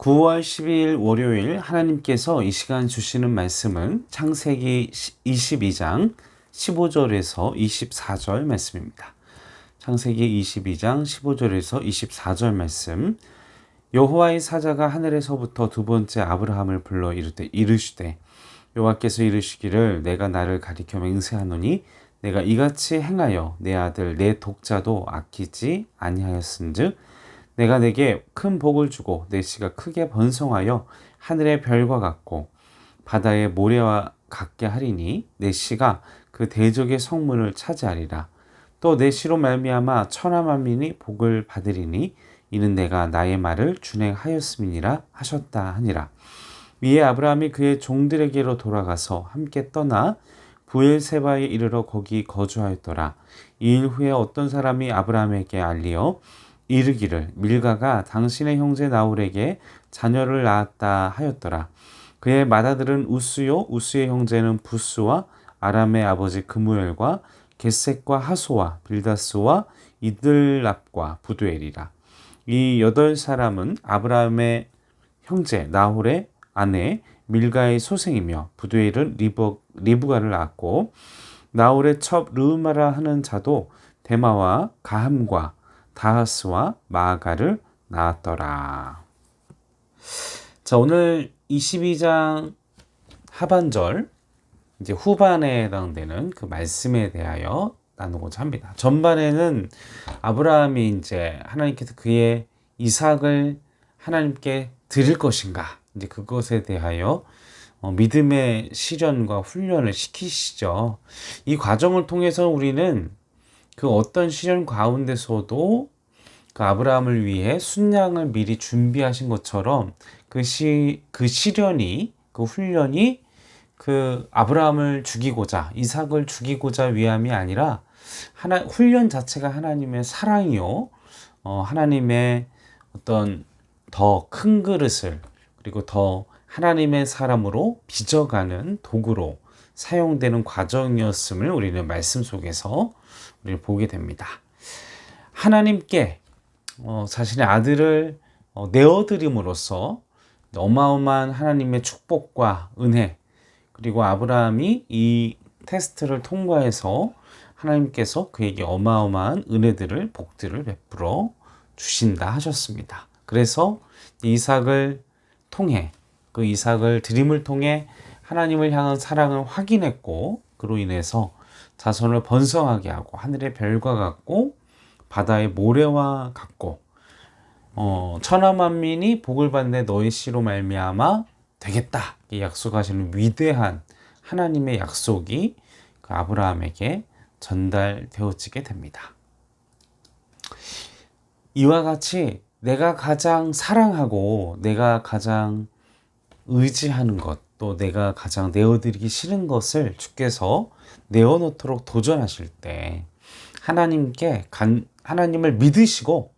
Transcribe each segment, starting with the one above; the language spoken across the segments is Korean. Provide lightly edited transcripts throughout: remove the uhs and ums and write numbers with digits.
9월 12일 월요일 하나님께서 이 시간 주시는 말씀은 창세기 22장 15절에서 24절 말씀입니다. 창세기 22장 15절에서 24절 말씀. 여호와의 사자가 하늘에서부터 두 번째 아브라함을 불러 이르시되 여호와께서 이르시기를 내가 나를 가리켜 맹세하노니 내가 이같이 행하여 내 아들 내 독자도 아끼지 아니하였은즉 내가 내게 큰 복을 주고 내 씨가 크게 번성하여 하늘의 별과 같고 바다의 모래와 같게 하리니 내 씨가 그 대적의 성문을 차지하리라. 또 내 씨로 말미암아 천하 만민이 복을 받으리니 이는 내가 나의 말을 준행하였음이니라 하셨다 하니라. 위에 아브라함이 그의 종들에게로 돌아가서 함께 떠나 부엘세바에 이르러 거기 거주하였더라. 이 일 후에 어떤 사람이 아브라함에게 알리어 이르기를 밀가가 당신의 형제 나홀에게 자녀를 낳았다 하였더라. 그의 맏아들은 우스요 우스의 형제는 부스와 아람의 아버지 그무엘과 겟셋과 하소와 빌다스와 이들랍과 부두엘이라. 이 8사람은 아브라함의 형제 나홀의 아내 밀가의 소생이며 부두엘은 리브가를 낳았고 나홀의 첩 르우마라 하는 자도 데마와 가함과 다하스와 마아가를 낳았더라. 자, 오늘 22장 하반절 이제 후반에 해당되는 그 말씀에 대하여 나누고자 합니다. 전반에는 아브라함이 이제 하나님께서 그의 이삭을 하나님께 드릴 것인가 이제 그것에 대하여 믿음의 시련과 훈련을 시키시죠. 이 과정을 통해서 우리는 그 어떤 시련 가운데서도 그 아브라함을 위해 순양을 미리 준비하신 것처럼 그 시련이 그 훈련이 그 아브라함을 죽이고자 이삭을 죽이고자 위함이 아니라 훈련 자체가 하나님의 사랑이요 하나님의 어떤 더 큰 그릇을 그리고 더 하나님의 사람으로 빚어가는 도구로 사용되는 과정이었음을 우리는 말씀 속에서 우리를 보게 됩니다. 하나님께 자신의 아들을 내어드림으로써 어마어마한 하나님의 축복과 은혜 그리고 아브라함이 이 테스트를 통과해서 하나님께서 그에게 어마어마한 은혜들을 복들을 베풀어 주신다 하셨습니다. 그래서 이삭을 통해 그 이삭을 드림을 통해 하나님을 향한 사랑을 확인했고 그로 인해서 자손을 번성하게 하고 하늘의 별과 같고 바다의 모래와 같고 천하 만민이 복을 받는 너희 씨로 말미암아 되겠다 약속하시는 위대한 하나님의 약속이 그 아브라함에게 전달되어지게 됩니다. 이와 같이 내가 가장 사랑하고 내가 가장 의지하는 것 또 내가 가장 내어드리기 싫은 것을 주께서 내어놓도록 도전하실 때 하나님을 믿으시고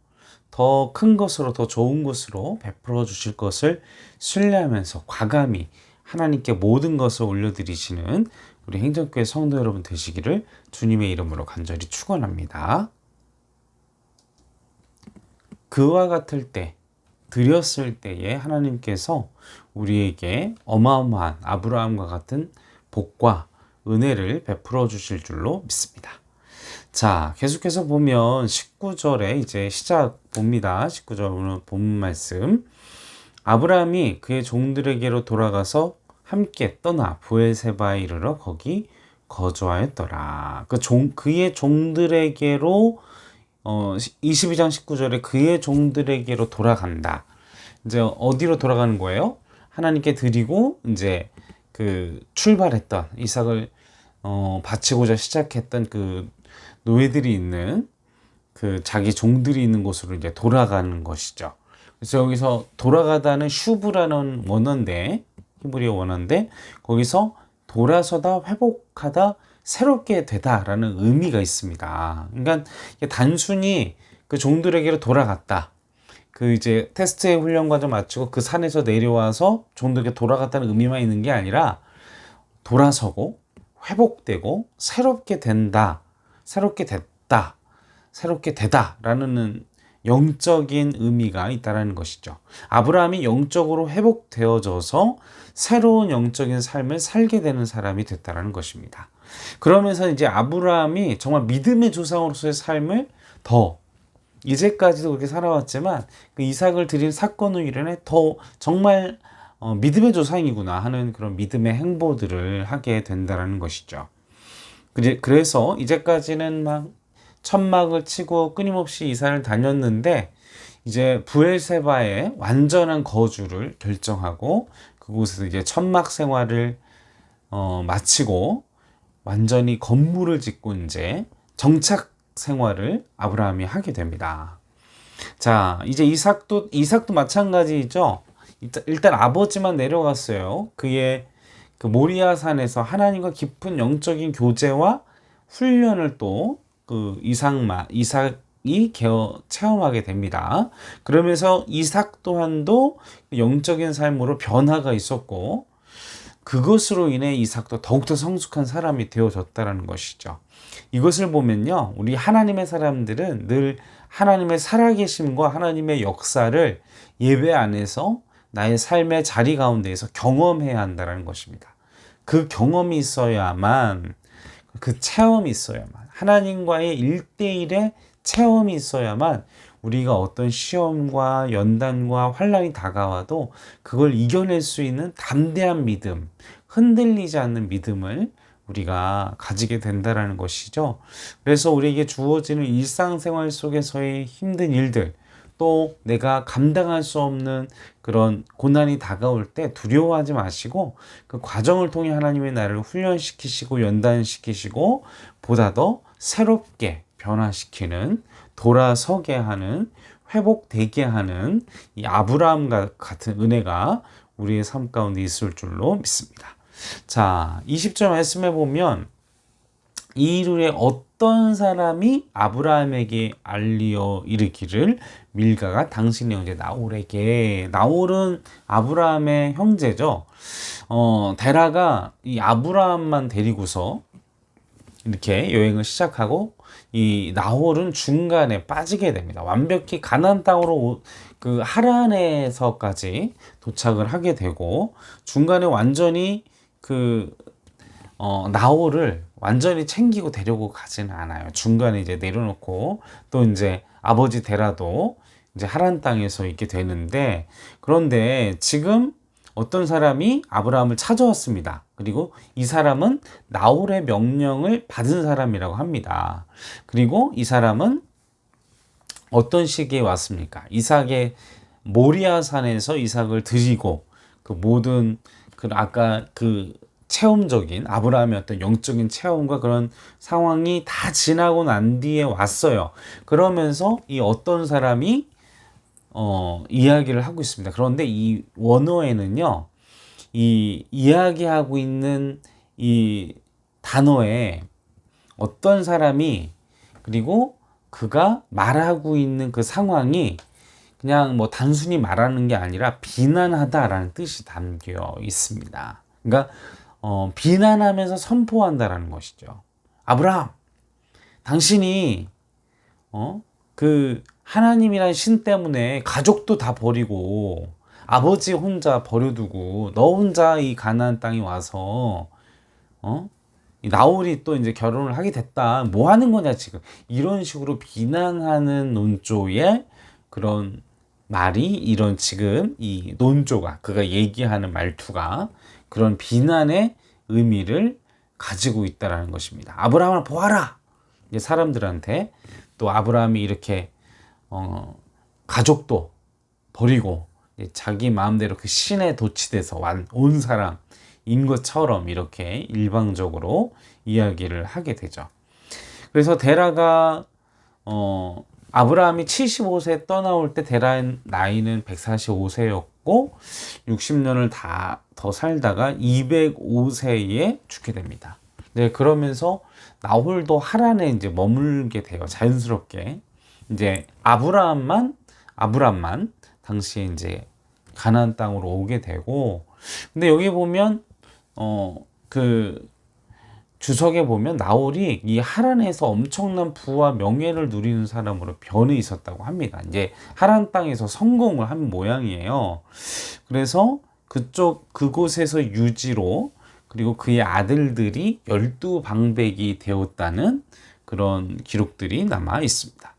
더 큰 것으로 더 좋은 것으로 베풀어 주실 것을 신뢰하면서 과감히 하나님께 모든 것을 올려드리시는 우리 행정교회 성도 여러분 되시기를 주님의 이름으로 간절히 축원합니다. 그와 같을 때 드렸을 때에 하나님께서 우리에게 어마어마한 아브라함과 같은 복과 은혜를 베풀어 주실 줄로 믿습니다. 자, 계속해서 보면 19절에 이제 시작 봅니다. 19절 오늘 본문 말씀. 아브라함이 그의 종들에게로 돌아가서 함께 떠나 부엘세바에 이르러 거기 거주하였더라. 그의 종들에게로 22장 19절에 그의 종들에게로 돌아간다. 이제 어디로 돌아가는 거예요? 하나님께 드리고 이제 그 출발했던 이삭을 바치고자 시작했던 그 노예들이 있는 그 자기 종들이 있는 곳으로 이제 돌아가는 것이죠. 그래서 여기서 돌아가다는 슈브라는 원어인데 히브리어 원어인데 거기서 돌아서다 회복하다 새롭게 되다라는 의미가 있습니다. 그러니까 단순히 그 종들에게로 돌아갔다. 그 이제 테스트의 훈련 과정 마치고 그 산에서 내려와서 종들에게 돌아갔다는 의미만 있는 게 아니라 돌아서고 회복되고 새롭게 된다. 새롭게 됐다. 새롭게 되다라는 영적인 의미가 있다는 것이죠. 아브라함이 영적으로 회복되어져서 새로운 영적인 삶을 살게 되는 사람이 됐다는 것입니다. 그러면서 이제 아브라함이 정말 믿음의 조상으로서의 삶을 더 이제까지도 그렇게 살아왔지만 그 이삭을 드린 사건으로 인해 더 정말 믿음의 조상이구나 하는 그런 믿음의 행보들을 하게 된다는 것이죠. 그래서 이제까지는 막 천막을 치고 끊임없이 이사를 다녔는데 이제 부엘세바의 완전한 거주를 결정하고 그곳에서 이제 천막 생활을 마치고 완전히 건물을 짓고 이제 정착 생활을 아브라함이 하게 됩니다. 자, 이제 이삭도 마찬가지죠. 일단 아버지만 내려갔어요. 그의 그 모리아산에서 하나님과 깊은 영적인 교제와 훈련을 또 그 이삭이 체험하게 됩니다. 그러면서 이삭 또한도 영적인 삶으로 변화가 있었고 그것으로 인해 이삭도 더욱더 성숙한 사람이 되어졌다는 것이죠. 이것을 보면요, 우리 하나님의 사람들은 늘 하나님의 살아계심과 하나님의 역사를 예배 안에서 나의 삶의 자리 가운데에서 경험해야 한다는 것입니다. 그 경험이 있어야만, 그 체험이 있어야만, 하나님과의 1대1의 체험이 있어야만 우리가 어떤 시험과 연단과 환난이 다가와도 그걸 이겨낼 수 있는 담대한 믿음, 흔들리지 않는 믿음을 우리가 가지게 된다는 것이죠. 그래서 우리에게 주어지는 일상생활 속에서의 힘든 일들, 또 내가 감당할 수 없는 그런 고난이 다가올 때 두려워하지 마시고 그 과정을 통해 하나님의 나를 훈련시키시고 연단시키시고 보다 더 새롭게 변화시키는, 돌아서게 하는, 회복되게 하는 이 아브라함 같은 은혜가 우리의 삶 가운데 있을 줄로 믿습니다. 자, 20절 말씀해 보면 이 일에 어떤 사람이 아브라함에게 알리어 이르기를 밀가가 당신의 형제 나홀에게. 나홀은 아브라함의 형제죠. 데라가 이 아브라함만 데리고서 이렇게 여행을 시작하고 이 나홀은 중간에 빠지게 됩니다. 완벽히 가나안 땅으로 그 하란에서까지 도착을 하게 되고 중간에 완전히 나홀을 완전히 챙기고 데리고 가지는 않아요. 중간에 이제 내려놓고 또 이제 아버지 데라도 이제 하란 땅에서 있게 되는데, 그런데 지금 어떤 사람이 아브라함을 찾아왔습니다. 그리고 이 사람은 나홀의 명령을 받은 사람이라고 합니다. 그리고 이 사람은 어떤 시기에 왔습니까? 이삭의 모리아산에서 이삭을 드리고 그 모든 아까 체험적인 아브라함의 어떤 영적인 체험과 그런 상황이 다 지나고 난 뒤에 왔어요. 그러면서 이 어떤 사람이 이야기를 하고 있습니다. 그런데 이 원어에는요, 이 이야기하고 있는 이 단어에 어떤 사람이, 그리고 그가 말하고 있는 그 상황이 그냥 뭐 단순히 말하는 게 아니라 비난하다라는 뜻이 담겨 있습니다. 그러니까 비난하면서 선포한다라는 것이죠. 아브라함, 당신이 그 하나님이란 신 때문에 가족도 다 버리고 아버지 혼자 버려두고 너 혼자 이 가나안 땅에 와서 이 나홀이 또 이제 결혼을 하게 됐다. 뭐 하는 거냐 지금. 이런 식으로 비난하는 논조의 그런 말이, 이런 지금 이 논조가, 그가 얘기하는 말투가 그런 비난의 의미를 가지고 있다라는 것입니다. 아브라함을 보아라. 이제 사람들한테 또 아브라함이 이렇게 가족도 버리고 자기 마음대로 그 신에 도취돼서 온 사람인 것처럼 이렇게 일방적으로 이야기를 하게 되죠. 그래서 데라가 아브라함이 75세 떠나올 때 데라의 나이는 145세였고 60년을 더 살다가 205세에 죽게 됩니다. 네, 그러면서 나홀도 하란에 이제 머물게 돼요. 자연스럽게. 이제 아브라함만 당시에 이제 가나안 땅으로 오게 되고, 근데 여기 보면 그 주석에 보면 나홀이 이 하란에서 엄청난 부와 명예를 누리는 사람으로 변해 있었다고 합니다. 이제 하란 땅에서 성공을 한 모양이에요. 그래서 그곳에서 유지로, 그리고 그의 아들들이 12방백이 되었다는 그런 기록들이 남아 있습니다.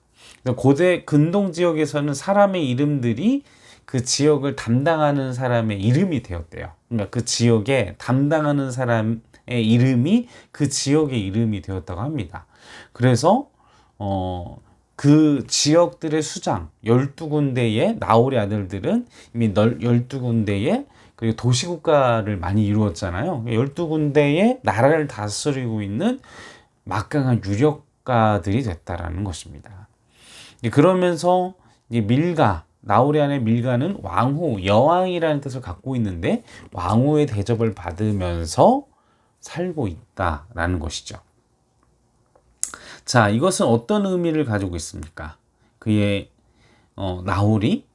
고대 근동 지역에서는 사람의 이름들이 그 지역을 담당하는 사람의 이름이 되었대요. 그러니까 그 지역에 담당하는 사람의 이름이 그 지역의 이름이 되었다고 합니다. 그래서 그 지역들의 수장 12군데의 나홀의 아들들은 이미 12군데의 그리고 도시국가를 많이 이루었잖아요. 12군데의 나라를 다스리고 있는 막강한 유력가들이 됐다라는 것입니다. 그러면서 나홀의 아내 밀가는 왕후, 여왕이라는 뜻을 갖고 있는데 왕후의 대접을 받으면서 살고 있다라는 것이죠. 자, 이것은 어떤 의미를 가지고 있습니까? 그의 나홀이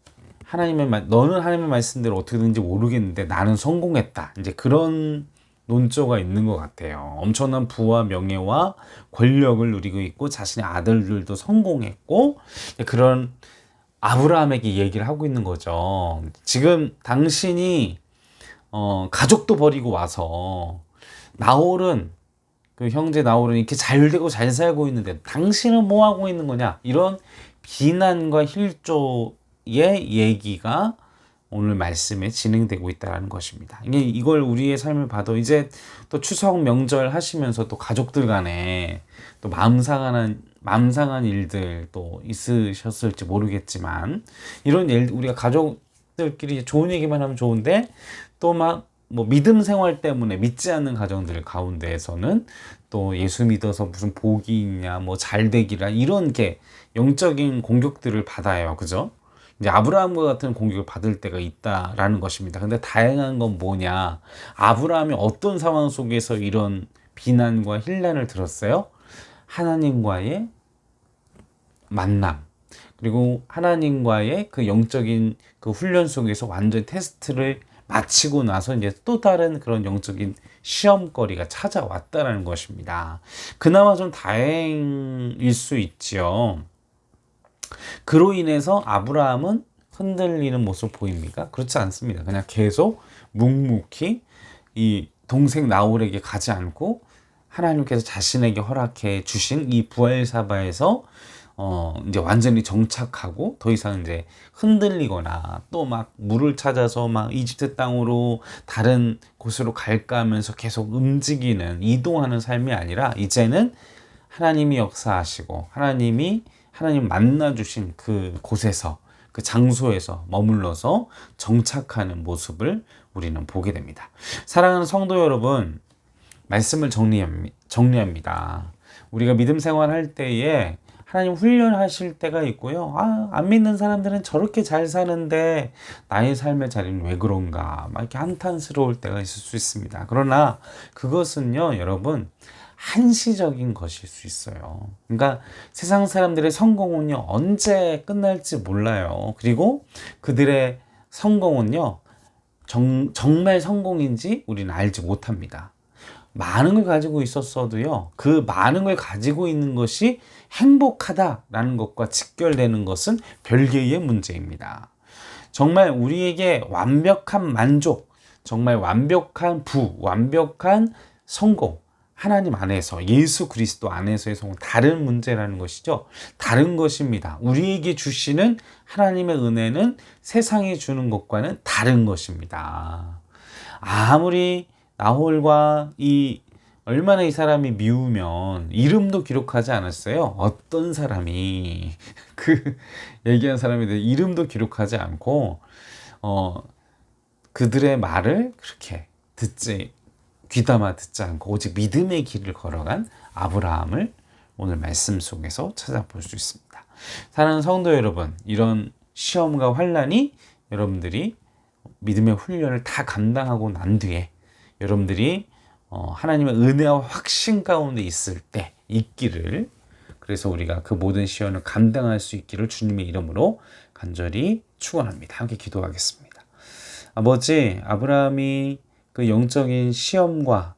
너는 하나님의 말씀대로 어떻게 되는지 모르겠는데 나는 성공했다. 이제 그런 논조가 있는 것 같아요. 엄청난 부와 명예와 권력을 누리고 있고 자신의 아들들도 성공했고, 그런 아브라함에게 얘기를 하고 있는 거죠. 지금 당신이 가족도 버리고 와서 그 형제 나홀은 이렇게 잘 되고 잘 살고 있는데 당신은 뭐 하고 있는 거냐? 이런 비난과 힐조의 얘기가 오늘 말씀에 진행되고 있다는 것입니다. 이걸 우리의 삶을 봐도 이제 또 추석 명절 하시면서 또 가족들 간에 또 마음 상한 일들 또 있으셨을지 모르겠지만, 이런 일, 우리가 가족들끼리 좋은 얘기만 하면 좋은데 또 뭐 믿음 생활 때문에 믿지 않는 가정들 가운데에서는 또 예수 믿어서 무슨 복이 있냐, 뭐 잘되기라, 이런 게 영적인 공격들을 받아요. 그죠? 이제 아브라함과 같은 공격을 받을 때가 있다라는 것입니다. 근데 다양한 건 뭐냐? 아브라함이 어떤 상황 속에서 이런 비난과 힐난을 들었어요? 하나님과의 만남, 그리고 하나님과의 그 영적인 그 훈련 속에서 완전 테스트를 마치고 나서 이제 또 다른 그런 영적인 시험거리가 찾아왔다라는 것입니다. 그나마 좀 다행일 수 있지요. 그로 인해서 아브라함은 흔들리는 모습 보입니까? 그렇지 않습니다. 그냥 계속 묵묵히 이 동생 나홀에게 가지 않고 하나님께서 자신에게 허락해 주신 이 부엘사바에서 이제 완전히 정착하고 더 이상 이제 흔들리거나 또 막 물을 찾아서 막 이집트 땅으로 다른 곳으로 갈까 하면서 계속 움직이는, 이동하는 삶이 아니라 이제는 하나님이 역사하시고 하나님 만나 주신 그 곳에서, 그 장소에서 머물러서 정착하는 모습을 우리는 보게 됩니다. 사랑하는 성도 여러분, 말씀을 정리합니다. 우리가 믿음 생활할 때에 하나님 훈련하실 때가 있고요. 안 믿는 사람들은 저렇게 잘 사는데 나의 삶의 자리는 왜 그런가, 막 이렇게 한탄스러울 때가 있을 수 있습니다. 그러나 그것은요, 여러분, 한시적인 것일 수 있어요. 그러니까 세상 사람들의 성공은요, 언제 끝날지 몰라요. 그리고 그들의 성공은요, 정말 성공인지 우리는 알지 못합니다. 많은 걸 가지고 있었어도요, 그 많은 걸 가지고 있는 것이 행복하다라는 것과 직결되는 것은 별개의 문제입니다. 정말 우리에게 완벽한 만족, 정말 완벽한 완벽한 성공, 하나님 안에서, 예수 그리스도 안에서의 성공, 다른 문제라는 것이죠. 다른 것입니다. 우리에게 주시는 하나님의 은혜는 세상이 주는 것과는 다른 것입니다. 아무리 나홀과 얼마나 이 사람이 미우면 이름도 기록하지 않았어요. 어떤 사람이 그 얘기한 사람에 대해 이름도 기록하지 않고 그들의 말을 그렇게 귀담아 듣지 않고 오직 믿음의 길을 걸어간 아브라함을 오늘 말씀 속에서 찾아볼 수 있습니다. 사랑하는 성도 여러분, 이런 시험과 환난이 여러분들이 믿음의 훈련을 다 감당하고 난 뒤에 여러분들이 하나님의 은혜와 확신 가운데 있기를, 그래서 우리가 그 모든 시험을 감당할 수 있기를 주님의 이름으로 간절히 축원합니다. 함께 기도하겠습니다. 아버지, 아브라함이 그 영적인 시험과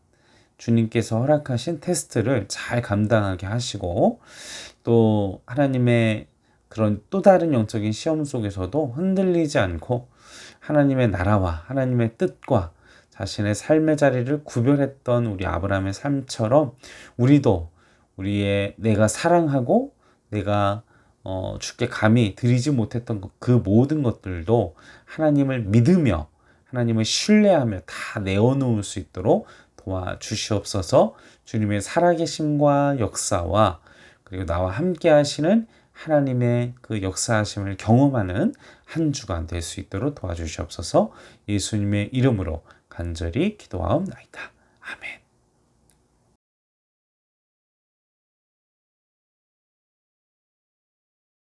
주님께서 허락하신 테스트를 잘 감당하게 하시고 또 하나님의 그런 또 다른 영적인 시험 속에서도 흔들리지 않고 하나님의 나라와 하나님의 뜻과 자신의 삶의 자리를 구별했던 우리 아브라함의 삶처럼 우리도 우리의 내가 사랑하고 내가 주께 감히 드리지 못했던 그 모든 것들도 하나님을 믿으며 하나님을 신뢰하며 다 내어놓을 수 있도록 도와주시옵소서. 주님의 살아계심과 역사와 그리고 나와 함께 하시는 하나님의 그 역사하심을 경험하는 한 주간 될 수 있도록 도와주시옵소서. 예수님의 이름으로 간절히 기도하옵나이다. 아멘.